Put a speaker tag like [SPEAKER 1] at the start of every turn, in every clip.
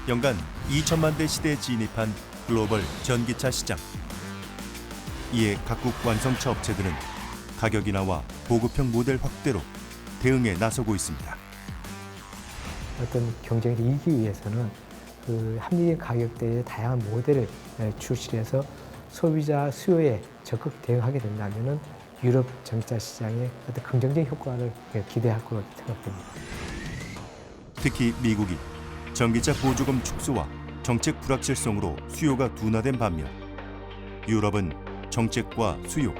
[SPEAKER 1] 연간 2천만 대 시대에 진입한 글로벌 전기차 시장. 이에 각국 완성차 업체들은 가격 인하와 보급형 모델 확대로 대응에 나서고 있습니다.
[SPEAKER 2] 어떤 경쟁에 이기기 위해서는 그 합리적인 가격대의 다양한 모델을 출시해서 소비자 수요에 적극 대응하게 된다면은 유럽 전기차 시장에 어떤 긍정적인 효과를 기대할 거로 생각됩니다.
[SPEAKER 1] 특히 미국이 전기차 보조금 축소와 정책 불확실성으로 수요가 둔화된 반면 유럽은 정책과 수요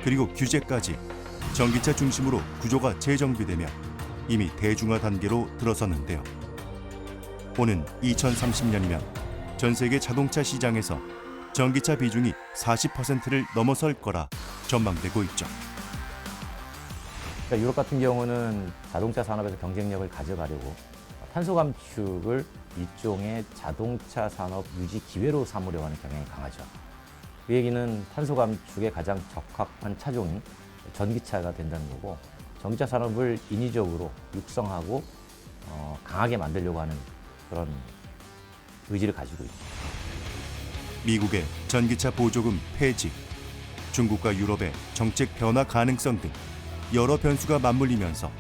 [SPEAKER 1] 그리고 규제까지 전기차 중심으로 구조가 재정비되며 이미 대중화 단계로 들어섰는데요. 오는 2030년이면 전 세계 자동차 시장에서 전기차 비중이 40%를 넘어설 거라 전망되고 있죠.
[SPEAKER 3] 그러니까 유럽 같은 경우는 자동차 산업에서 경쟁력을 가져가려고 탄소 감축을 일종의 자동차 산업 유지 기회로 삼으려고 하는 경향이 강하죠. 그 얘기는 탄소 감축에 가장 적합한 차종이 전기차가 된다는 거고, 전기차 산업을 인위적으로 육성하고 강하게 만들려고 하는 그런 의지를 가지고 있죠.
[SPEAKER 1] 미국의 전기차 보조금 폐지, 중국과 유럽의 정책 변화 가능성 등 여러 변수가 맞물리면서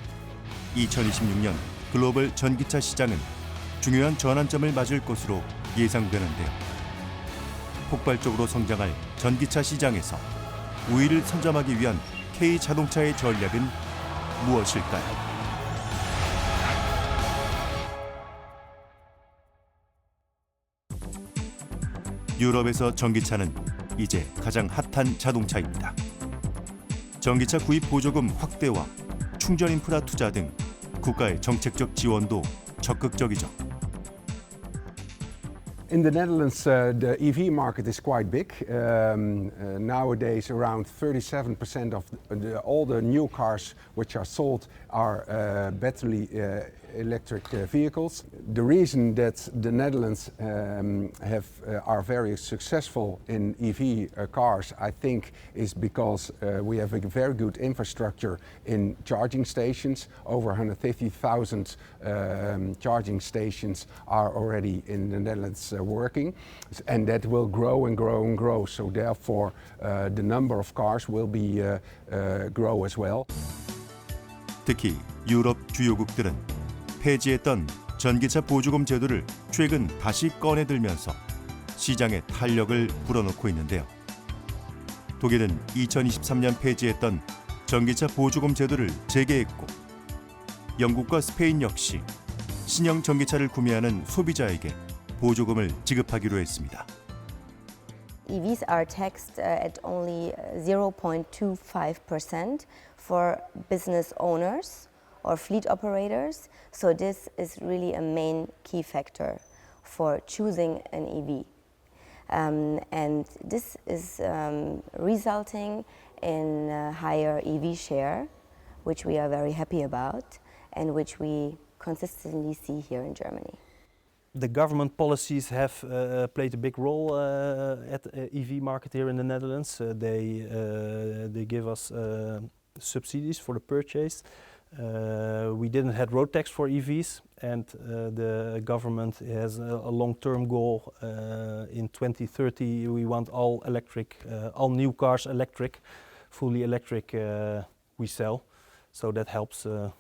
[SPEAKER 1] 2026년 글로벌 전기차 시장은 중요한 전환점을 맞을 것으로 예상되는데요. 폭발적으로 성장할 전기차 시장에서 우위를 선점하기 위한 K자동차의 전략은 무엇일까요? 유럽에서 전기차는 이제 가장 핫한 자동차입니다. 전기차 구입 보조금 확대와 충전 인프라 투자 등 국가의 정책적 지원도 적극적이죠.
[SPEAKER 4] In the Netherlands, the EV market is quite big. Nowadays, around 37% of all the new cars which are sold are battery electric vehicles. The reason that the Netherlands are very successful in EV cars, I think, is because we have a very good infrastructure in charging stations. Over 150,000 charging stations are already in the Netherlands working, and that will grow and grow and grow. So therefore, the number of cars will be grow as well.
[SPEAKER 1] 특히 유럽 주요국들은 폐지했던 전기차 보조금 제도를 최근 다시 꺼내들면서 시장에 탄력을 불어넣고 있는데요. 독일은 2023년 폐지했던 전기차 보조금 제도를 재개했고, 영국과 스페인 역시 신형 전기차를 구매하는 소비자에게 보조금을 지급하기로 했습니다.
[SPEAKER 5] EVs are taxed at only 0.25% for business owners or fleet operators. So this is really a main key factor for choosing an EV. And this is resulting in a higher EV share, which we are very happy about and which we consistently see here in Germany.
[SPEAKER 6] The government policies have played a big role at the EV market here in the Netherlands. They give us subsidies for the purchase. We didn't have road tax for EVs, and the government has a long-term goal. In 2030, we want all new cars electric, fully electric. We sell, so that helps to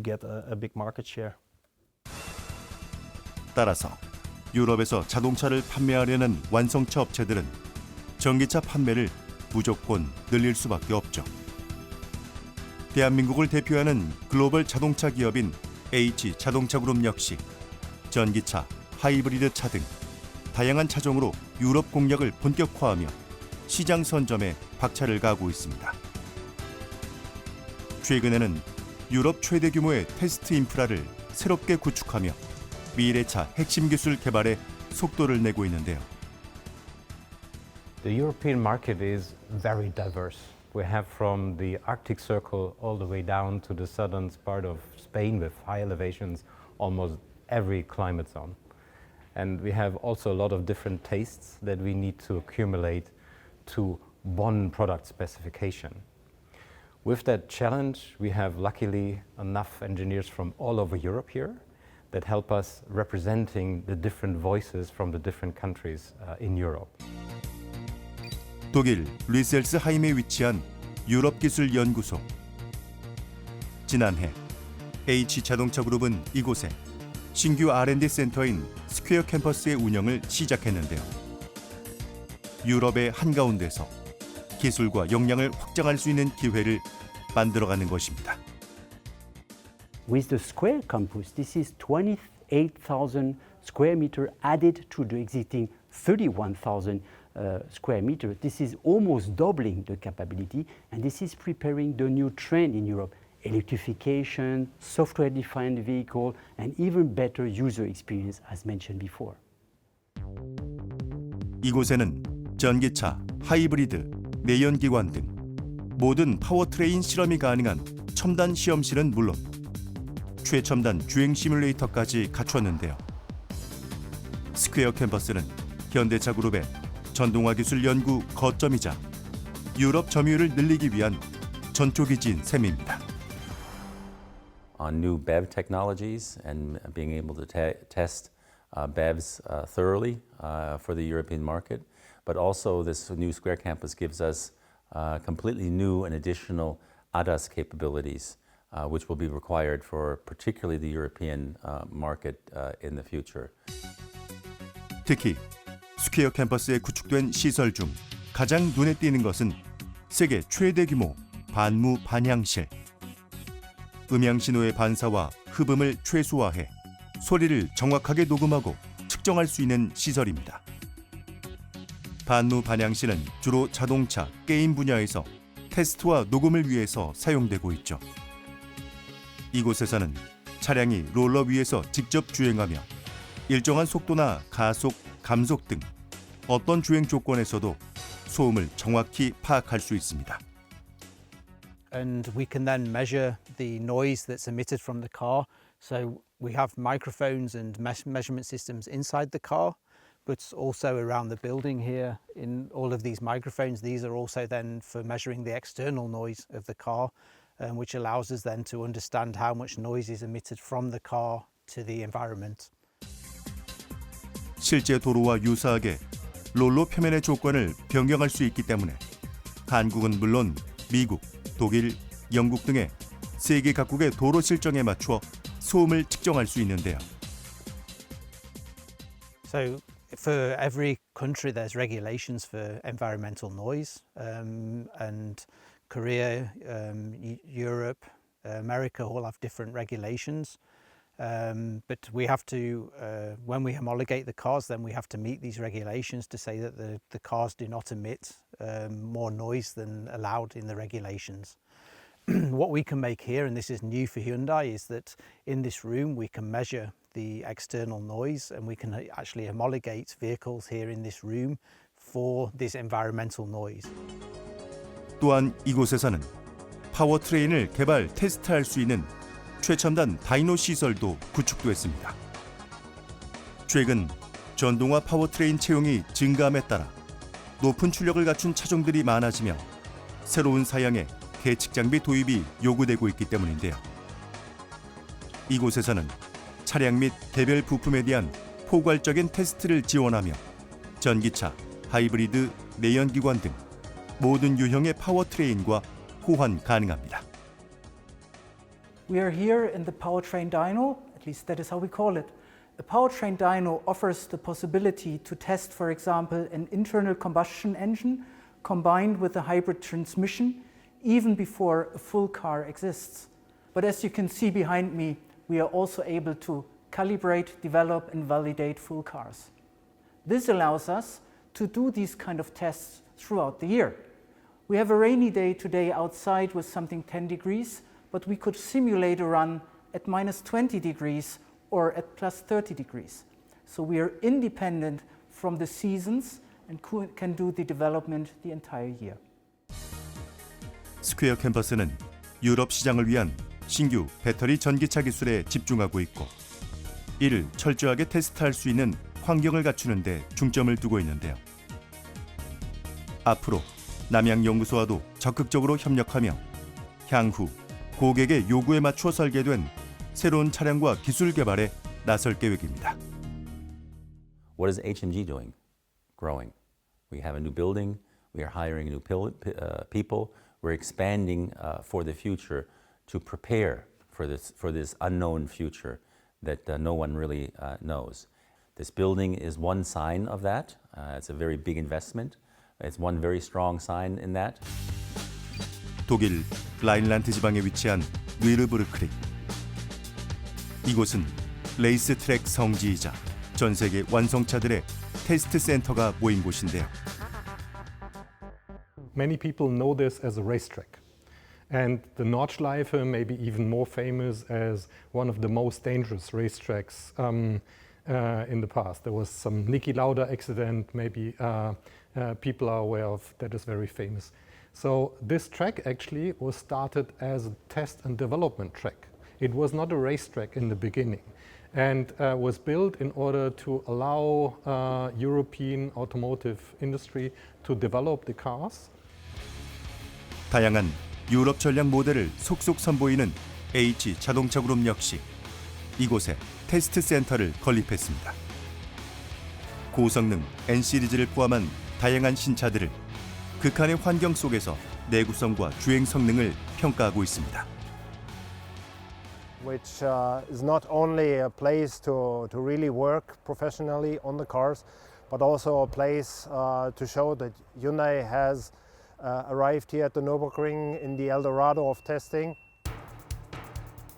[SPEAKER 6] get a big market share.
[SPEAKER 1] 따라서 유럽에서 자동차를 판매하려는 완성차 업체들은 전기차 판매를 무조건 늘릴 수밖에 없죠. 대한민국을 대표하는 글로벌 자동차 기업인 H자동차그룹 역시 전기차, 하이브리드 차 등 다양한 차종으로 유럽 공략을 본격화하며 시장 선점에 박차를 가하고 있습니다. 최근에는 유럽 최대 규모의 테스트 인프라를 새롭게 구축하며 미래차 핵심 기술 개발에 속도를 내고 있는데요.
[SPEAKER 7] The European market is very diverse. We have from the Arctic Circle all the way down to the southern part of Spain with high elevations, almost every climate zone. And we have also a lot of different tastes that we need to accumulate to one product specification. With that challenge, we have luckily enough engineers from all over Europe here that help us representing the different voices from the different countries in Europe.
[SPEAKER 1] 독일 리셀스하임에 위치한 유럽기술연구소. 지난해 H자동차그룹은 이곳에 신규 R&D 센터인 스퀘어 캠퍼스의 운영을 시작했는데요. 유럽의 한가운데서 기술과 역량을 확장할 수 있는 기회를 만들어가는 것입니다.
[SPEAKER 8] With the Square Campus, this is 28,000 square meter added to the existing 31,000 square meter. This is almost doubling the capability, and this is preparing the new trend in Europe: electrification, software-defined vehicle, and even better user experience, as mentioned before.
[SPEAKER 1] 이곳에는 전기차, 하이브리드, 내연기관 등 모든 파워트레인 실험이 가능한 첨단 시험실은 물론 최첨단 주행 시뮬레이터까지 갖췄는데요. 스퀘어 캠퍼스는 현대차 그룹의 전동화 기술 연구 거점이자 유럽 점유율을 늘리기 위한 전초기지인 셈입니다.
[SPEAKER 9] On new BEV technologies and being able to test BEVs thoroughly for the European market, but also this new Square Campus gives us completely new and additional ADAS capabilities, which will be required for particularly the European market in the future.
[SPEAKER 1] 특히 스퀘어 캠퍼스에 구축된 시설 중 가장 눈에 띄는 것은 세계 최대 규모 반무 반향실. 음향 신호의 반사와 흡음을 최소화해 소리를 정확하게 녹음하고 측정할 수 있는 시설입니다. 반무 반향실은 주로 자동차, 게임 분야에서 테스트와 녹음을 위해서 사용되고 있죠. 이곳에서는 차량이 롤러 위에서 직접 주행하며 일정한 속도나 가속, 감속 등 어떤 주행 조건에서도 소음을 정확히 파악할 수 있습니다.
[SPEAKER 10] And we can then measure the noise that's emitted from the car. So we have microphones and measurement systems inside the car, but also around the building here in all of these microphones. These are also then for measuring the external noise of the car, which allows us then to understand how much noise is emitted from the car to the environment.
[SPEAKER 1] 실제 도로와 유사하게 롤러 표면의 조건을 변경할 수 있기 때문에 한국은 물론 미국, 독일, 영국 등의 세계 각국의 도로 실정에 맞추어 소음을 측정할 수 있는데요.
[SPEAKER 10] So for every country there's regulations for environmental noise, and Korea, Europe, America all have different regulations. But we have to, when we homologate the cars, then we have to meet these regulations to say that the cars do not emit more noise than allowed in the regulations. What we can make here, and this is new for Hyundai, is that in this room we can measure the external noise and we can actually homologate vehicles here in this room for this environmental noise.
[SPEAKER 1] 또한 이곳에서는 파워트레인을 개발, 테스트할 수 있는 최첨단 다이노 시설도 구축됐습니다. 최근 전동화 파워트레인 채용이 증가함에 따라 높은 출력을 갖춘 차종들이 많아지며 새로운 사양의 계측 장비 도입이 요구되고 있기 때문인데요. 이곳에서는 차량 및 개별 부품에 대한 포괄적인 테스트를 지원하며 전기차, 하이브리드, 내연기관 등 모든 유형의 파워트레인과 호환 가능합니다.
[SPEAKER 11] We are here in the powertrain dyno, at least that is how we call it. The powertrain dyno offers the possibility to test, for example, an internal combustion engine combined with a hybrid transmission, even before a full car exists. But as you can see behind me, we are also able to calibrate, develop, and validate full cars. This allows us to do these kind of tests throughout the year. We have a rainy day today outside with something 10 degrees, but we could simulate a run at minus 20 degrees or at plus 30 degrees. So we are independent from the seasons and can do the development the entire year.
[SPEAKER 1] 스퀘어 캠퍼스는 유럽 시장을 위한 신규 배터리 전기차 기술에 집중하고 있고 이를 철저하게 테스트할 수 있는 환경을 갖추는 데 중점을 두고 있는데요. 앞으로 남양연구소와도 적극적으로 협력하며 향후 고객의 요구에 맞추어 설계된 새로운 차량과 기술 개발에 나설 계획입니다.
[SPEAKER 9] What is HMG doing? Growing. We have a new building. We are hiring new people. We're expanding for the future to prepare for this unknown future that no one really knows. This building is one sign of that. It's a very big investment. It's one very strong sign in that.
[SPEAKER 1] 독일 라인란트 지방에 위치한 뉘르부르크링. 이곳은 레이스 트랙 성지이자 전 세계 완성차들의 테스트 센터가 모인 곳인데요.
[SPEAKER 12] Many people know this as a racetrack. And the Nordschleife may be even more famous as one of the most dangerous racetracks in the past. There was some Niki Lauda accident, maybe people are aware of, that is very famous. So this track actually was started as a test and development track. It was not a racetrack in the beginning and was built in order to allow European automotive industry to develop the cars.
[SPEAKER 1] 다양한 유럽 전략 모델을 속속 선보이는 H 자동차 그룹 역시 이곳에 테스트 센터를 건립했습니다. 고성능 N 시리즈를 포함한 다양한 신차들을 극한의 환경 속에서 내구성과 주행 성능을 평가하고 있습니다.
[SPEAKER 13] Which is not only a place to really work professionally on the cars, but also a place to show that Hyundai has arrived here at the Nürburgring in the Eldorado of testing.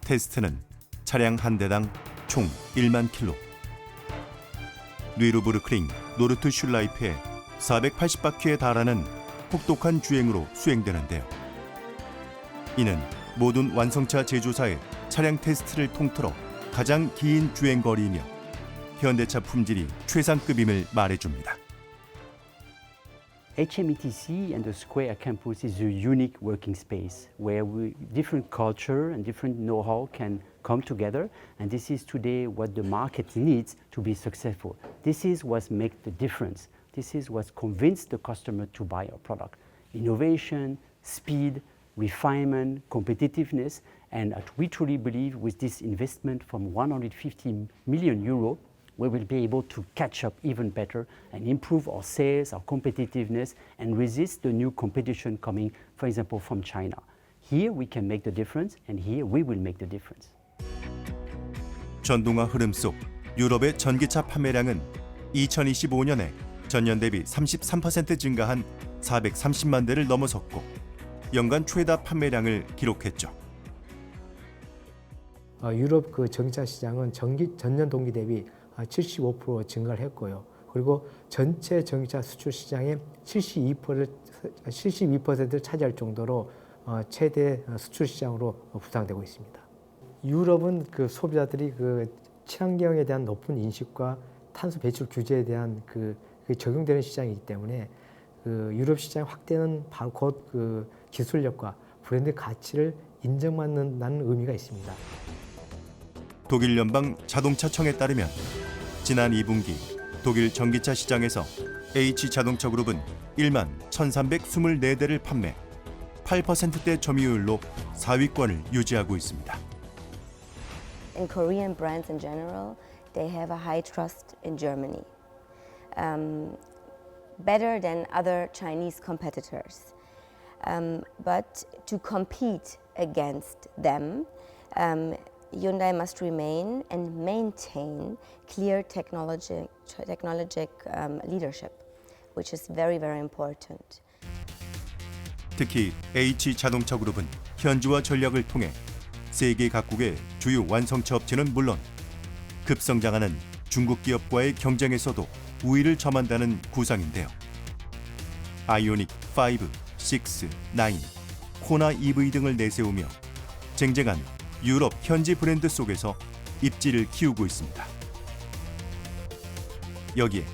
[SPEAKER 1] 테스트는 차량 한 대당 총 1만 킬로. 뉘르부르크링 노르트 슐라이프의 480바퀴에 달하는 혹독한 주행으로 수행되는데요. 이는 모든 완성차 제조사의 차량 테스트를 통틀어 가장 긴 주행 거리이며 현대차 품질이 최상급임을 말해줍니다.
[SPEAKER 8] HMETC and the Square Campus is a unique working space where different culture and different know-how can come together, and this is today what the market needs to be successful. This is what makes the difference. This is what convinced the customer to buy our product. Innovation, speed, refinement, competitiveness, and we truly believe with this investment from 150 million euro, we will be able to catch up even better and improve our sales, our competitiveness, and resist the new competition coming, for example, from China. Here we can make the difference, and here we will make the difference.
[SPEAKER 1] 전동화 흐름 속 유럽의 전기차 판매량은 2025년에 전년 대비 33% 증가한 430만 대를 넘어섰고 연간 최다 판매량을 기록했죠.
[SPEAKER 2] 유럽 그 전기차 시장은 전년 동기 대비 75% 증가를 했고요. 그리고 전체 전기차 수출 시장의 72%를 차지할 정도로 최대 수출 시장으로 부상되고 있습니다. 유럽은 그 소비자들이 그 친환경에 대한 높은 인식과 탄소 배출 규제에 대한 그 적용되는 시장이기 때문에 그 유럽 시장 확대는 바로 곧 그 기술력과 브랜드 가치를 인정받는다는 의미가 있습니다.
[SPEAKER 1] 독일 연방 자동차청에 따르면 지난 2분기 독일 전기차 시장에서 H 자동차 그룹은 1만 1,324대를 판매, 8%대 점유율로 4위권을 유지하고 있습니다.
[SPEAKER 5] In Korean brands in general, they have a high trust in Germany, better than other Chinese competitors. But to compete against them, Hyundai must remain and maintain clear technologic leadership, which is very, very important.
[SPEAKER 1] 특히 H 자동차 그룹은 현지화 전략을 통해 세계 각국의 주요 완성차 업체는 물론 급성장하는 중국 기업과의 경쟁에서도 우위를 점한다는 구상인데요. 아이오닉 5, 6, 9, 코나 EV 등을 내세우며 쟁쟁한 유럽 현지 브랜드 속에서 입지를 키우고 있습니다. 여기에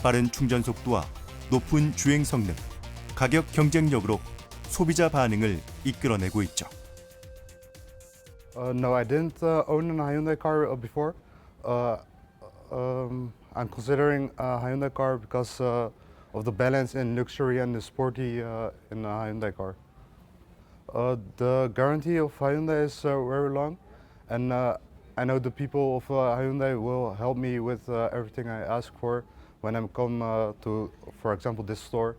[SPEAKER 1] 빠른 충전 속도와 높은 주행 성능, 가격 경쟁력으로 소비자 반응을 이끌어내고 있죠.
[SPEAKER 14] No, I didn't own a Hyundai car before. I'm considering a Hyundai car because of the balance in luxury and the sporty in a Hyundai car. The guarantee of Hyundai is very long, and I know the people of Hyundai will help me with everything I ask for when I come to, for example, this store.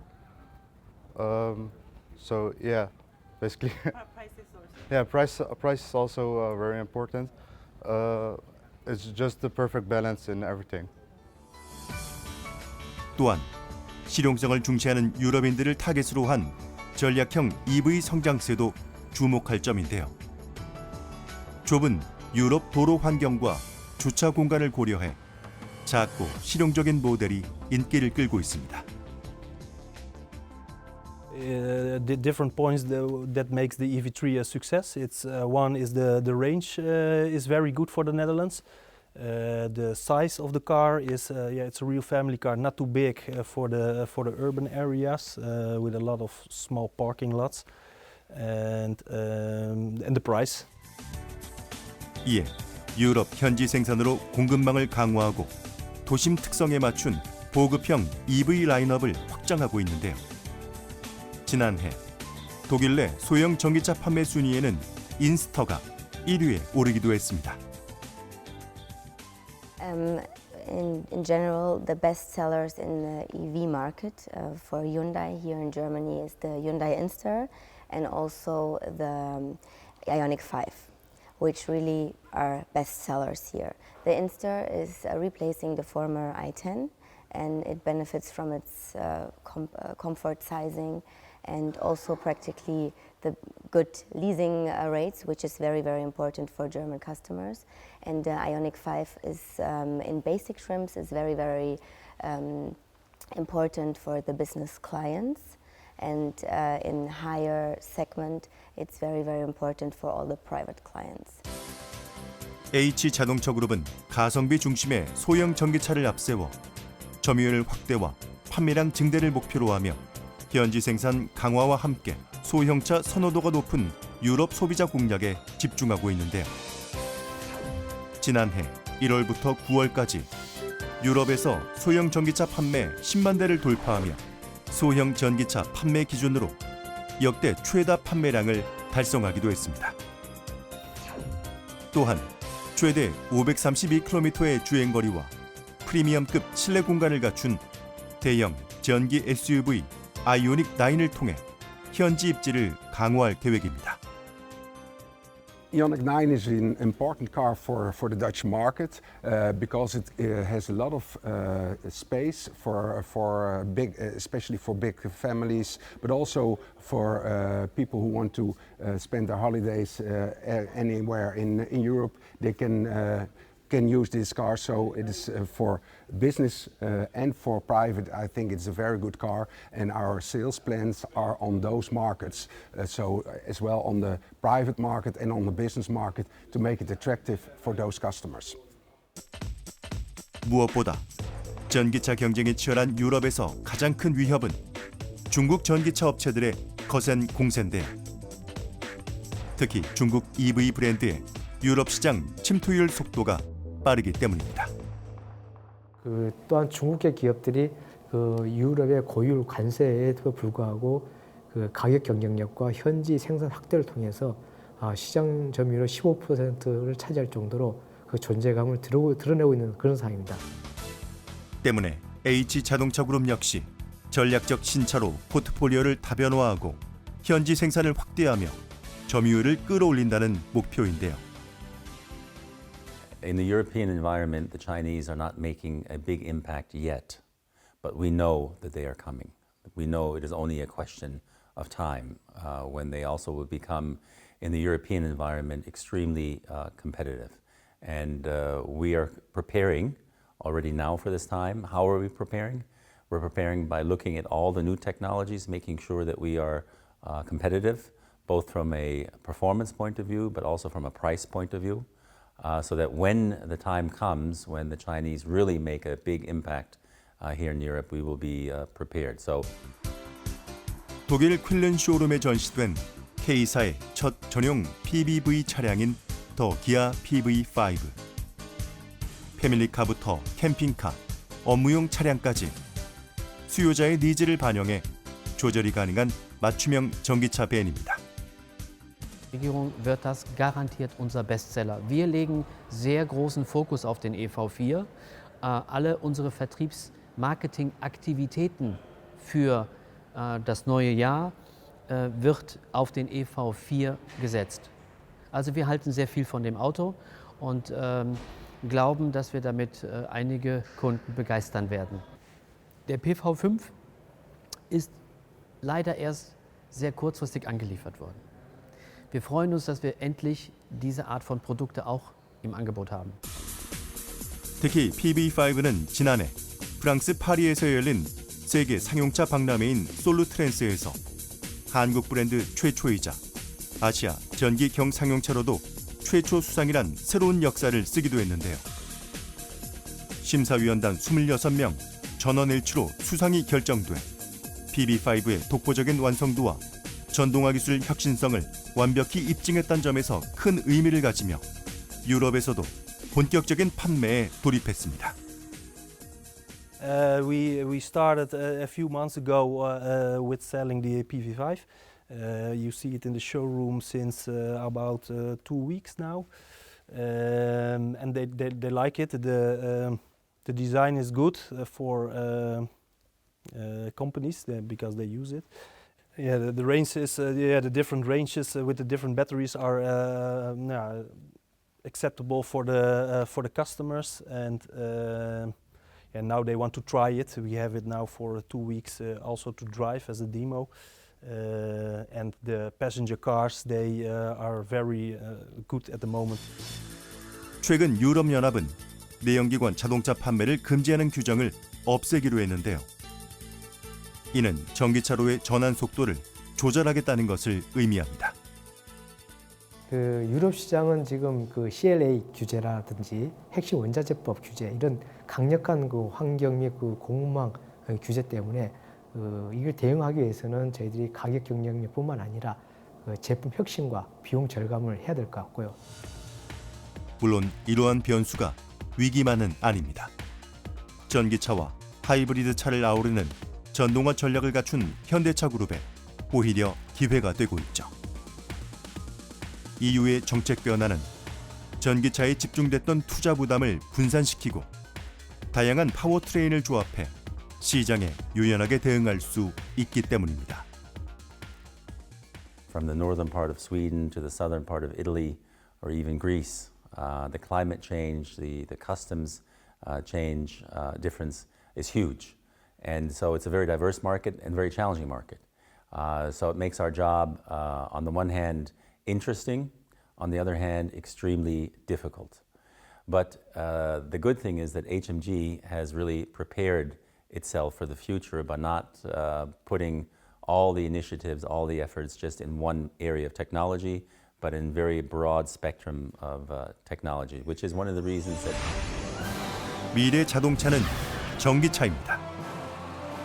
[SPEAKER 14] So yeah, basically. Yeah, price is also very important. It's just the perfect balance in everything.
[SPEAKER 1] 또한 실용성을 중시하는 유럽인들을 타겟으로 한 전략형 EV 성장세도 주목할 점인데요. 좁은 유럽 도로 환경과 주차 공간을 고려해 작고 실용적인 모델이 인기를 끌고 있습니다.
[SPEAKER 6] The different points that makes the EV3 a success. It's one is the range is very good for the Netherlands. The size of the car is it's a real family car, not too big for the urban areas with a lot of small parking lots, and the price.
[SPEAKER 1] 이에 유럽 현지 생산으로 공급망을 강화하고 도심 특성에 맞춘 보급형 EV 라인업을 확장하고 있는데요. 지난해 독일 내 소형 전기차 판매 순위에는 인스터가 1위에 오르기도 했습니다.
[SPEAKER 5] In general, the best sellers in the EV market for Hyundai here in Germany is the Hyundai Inster and also the Ioniq 5, which really are best sellers here. The Inster is replacing the former i10, and it benefits from its comfort sizing and also practically the good leasing rates, which is very, very important for German customers. And the Ioniq 5 is in basic trims is very, very important for the business clients. And in higher segment, it's very, very important for all the private clients.
[SPEAKER 1] H자동차그룹은 가성비 중심의 소형 전기차를 앞세워 점유율 확대와 판매량 증대를 목표로 하며 현지 생산 강화와 함께 소형차 선호도가 높은 유럽 소비자 공략에 집중하고 있는데요. 지난해 1월부터 9월까지 유럽에서 소형 전기차 판매 10만 대를 돌파하며 소형 전기차 판매 기준으로 역대 최다 판매량을 달성하기도 했습니다. 또한 최대 532km의 주행거리와 프리미엄급 실내 공간을 갖춘 대형 전기 SUV 아이오닉 9을 통해 현지 입지를 강화할 계획입니다.
[SPEAKER 4] Ioniq 9 is an important car for the Dutch market because it has a lot of space for big, especially for big families, but also for people who want to spend their holidays anywhere in Europe. They can use this car, so it is for business and for private. I think it's a very good car, and our sales plans are on those markets, so as well on the private market and on the business market to make it attractive for those customers.
[SPEAKER 1] 무엇보다 전기차 경쟁이 치열한 유럽에서 가장 큰 위협은 중국 전기차 업체들의 거센 공세인데요. 특히 중국 EV 브랜드의 유럽 시장 침투율 속도가 빠르기 때문입니다.
[SPEAKER 2] 또한 중국계 기업들이 유럽의 고율 관세에도 불구하고 가격 경쟁력과 현지 생산 확대를 통해서 시장 점유율 15%를 차지할 정도로 존재감을 드러내고 있는 그런 상황입니다.
[SPEAKER 1] 때문에 H자동차그룹 역시 전략적 신차로 포트폴리오를 다변화하고 현지 생산을 확대하며 점유율을 끌어올린다는 목표인데요.
[SPEAKER 9] In the European environment, the Chinese are not making a big impact yet, but we know that they are coming. We know it is only a question of time when they also will become, in the European environment, extremely competitive. And we are preparing already now for this time. How are we preparing? We're preparing by looking at all the new technologies, making sure that we are competitive, both from a performance point of view, but also from a price point of view. So that when the time comes, when the Chinese really make a big impact here in Europe, we will be prepared. So,
[SPEAKER 1] 독일 퀼른 쇼룸에 전시된 K사의 첫 전용 PBV 차량인 더 기아 PV5. 패밀리카부터 캠핑카, 업무용 차량까지 수요자의 니즈를 반영해 조절이 가능한 맞춤형 전기차 밴입니다.
[SPEAKER 15] Regierung wird das garantiert unser Bestseller. Wir legen sehr großen Fokus auf den EV4. Alle unsere Vertriebsmarketingaktivitäten für das neue Jahr wird auf den EV4 gesetzt. Also wir halten sehr viel von dem Auto und glauben, dass wir damit einige Kunden begeistern werden. Der PV5 ist leider erst sehr kurzfristig angeliefert worden. Wir freuen uns, dass wir endlich diese Art von Produkte auch im Angebot haben.
[SPEAKER 1] 특히 PV5는 지난해 프랑스 파리에서 열린 세계 상용차 박람회인 솔루트랜스에서 한국 브랜드 최초이자 아시아 전기 경상용차로도 최초 수상이란 새로운 역사를 쓰기도 했는데요. 심사위원단 26명 전원일치로 수상이 결정돼 PV5의 독보적인 완성도와 전동화 기술 혁신성을 완벽히 입증했다는 점에서 큰 의미를 가지며 유럽에서도 본격적인 판매에 돌입했습니다.
[SPEAKER 6] We started a few months ago with selling the PV5. You see it in the showroom since about 2 weeks now, and they like it. The design is good for companies because they use it. Yeah, the ranges, the different ranges with the different batteries are acceptable for the customers, and now they want to try it. We have it now for 2 weeks also to drive as a demo, and the passenger cars they are very good at the moment.
[SPEAKER 1] 최근 유럽 연합은 내연기관 자동차 판매를 금지하는 규정을 없애기로 했는데요. 이는 전기차로의 전환 속도를 조절하겠다는 것을 의미합니다.
[SPEAKER 2] 그 유럽 시장은 지금 그 CLA 규제라든지 핵심 원자재법 규제 이런 강력한 그 환경 및 그 공급망 규제 때문에 이걸 대응하기 위해서는 저희들이 가격 경쟁력뿐만 아니라 제품 혁신과 비용 절감을 해야 될 것 같고요.
[SPEAKER 1] 물론 이러한 변수가 위기만은 아닙니다. 전기차와 하이브리드 차를 아우르는 전동화 전략을 갖춘 현대차 그룹에 오히려 기회가 되고 있죠. EU의 정책 변화는 전기차에 집중됐던 투자 부담을 분산시키고 다양한 파워트레인을 조합해 시장에 유연하게 대응할 수 있기 때문입니다.
[SPEAKER 9] From the northern part of Sweden to the southern part of Italy or even Greece, the climate change, the customs change difference is huge. And so it's a very diverse market and very challenging market. So it makes our job, on the one hand, interesting, on the other hand, extremely difficult. But the good thing is that HMG has really prepared itself for the future by not putting all the initiatives, all the efforts just in one area of technology, but in very broad spectrum of technology, which is one of the reasons that
[SPEAKER 1] 미래 자동차는 전기차입니다.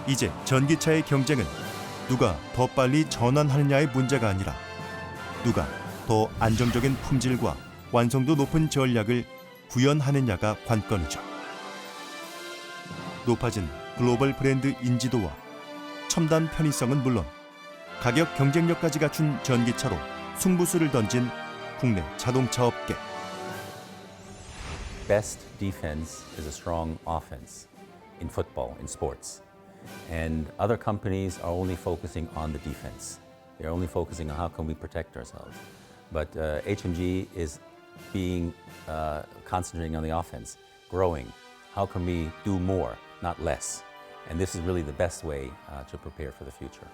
[SPEAKER 1] 이제 전기차의 경쟁은 누가 더 빨리 전환하느냐의 문제가 아니라 누가 더 안정적인 품질과 완성도 높은 전략을 구현하느냐가 관건이죠. 높아진 글로벌 브랜드 인지도와 첨단 편의성은 물론 가격 경쟁력까지 갖춘 전기차로 승부수를 던진 국내 자동차 업계.
[SPEAKER 9] best defense is a strong offense in football, in sports. And other companies are only focusing on the defense. They're only focusing on how can we protect ourselves. But HMG is concentrating on the offense, growing. How can we do more, not less? And this is really the best way to prepare for the future.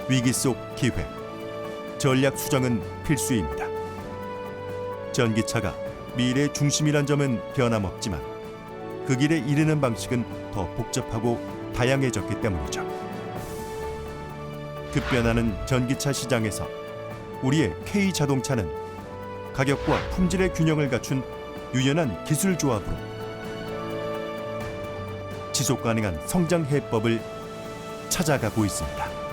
[SPEAKER 1] 위기 속 기회. 전략 수정은 필수입니다. 전기차가 미래의 중심이란 점은 변함없지만 그 길에 이르는 방식은 더 복잡하고 다양해졌기 때문이죠. 급변하는 전기차 시장에서 우리의 K자동차는 가격과 품질의 균형을 갖춘 유연한 기술 조합으로 지속 가능한 성장 해법을 찾아가고 있습니다.